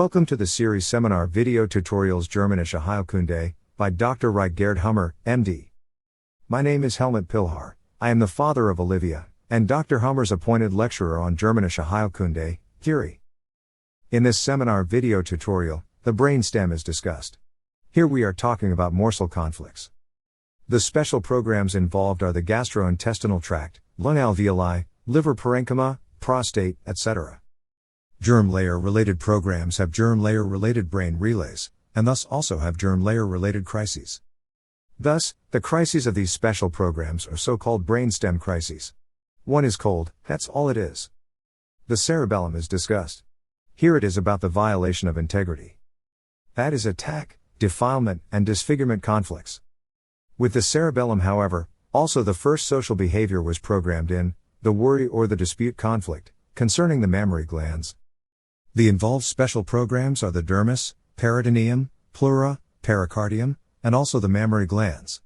Welcome to the series seminar video tutorials Germanische Heilkunde by Dr. Ryke Dr.Hamer, MD. My name is Helmut Pilhar. I am the father of Olivia, and Dr. Hamer's appointed lecturer on Germanische Heilkunde, Geerd. In this seminar video tutorial, the brainstem is discussed. Here we are talking about morsel conflicts. The special programs involved are the gastrointestinal tract, lung alveoli, liver parenchyma, prostate, etc. Germ layer-related programs have germ layer-related brain relays, and thus also have germ layer-related crises. Thus, the crises of these special programs are so-called brainstem crises. One is cold, that's all it is. The cerebellum is discussed. Here it is about the violation of integrity. That is attack, defilement, and disfigurement conflicts. With the cerebellum, however, also the first social behavior was programmed in, the worry or the dispute conflict, concerning the mammary glands. The involved special programs are the dermis, peritoneum, pleura, pericardium, and also the mammary glands.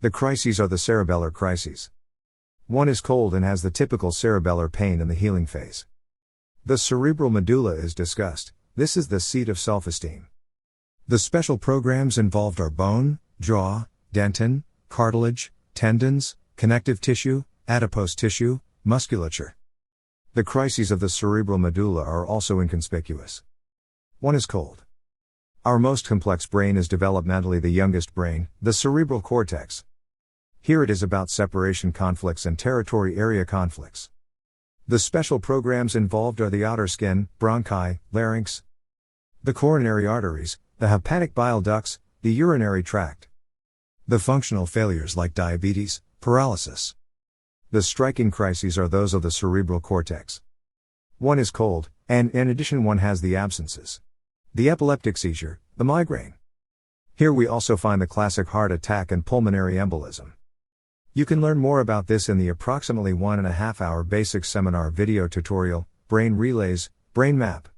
The crises are the cerebellar crises. One is cold and has the typical cerebellar pain in the healing phase. The cerebral medulla is discussed. This is the seat of self-esteem. The special programs involved are bone, jaw, dentin, cartilage, tendons, connective tissue, adipose tissue, musculature. The crises of the cerebral medulla are also inconspicuous. One is cold. Our most complex brain is developmentally the youngest brain, the cerebral cortex. Here it is about separation conflicts and territory area conflicts. The special programs involved are the outer skin, bronchi, larynx, the coronary arteries, the hepatic bile ducts, the urinary tract. The functional failures like diabetes, paralysis. The striking crises are those of the cerebral cortex. One is cold, and in addition one has the absences. The epileptic seizure, the migraine. Here we also find the classic heart attack and pulmonary embolism. You can learn more about this in the approximately 1.5 hour basic seminar video tutorial, Brain Relays, Brain Map.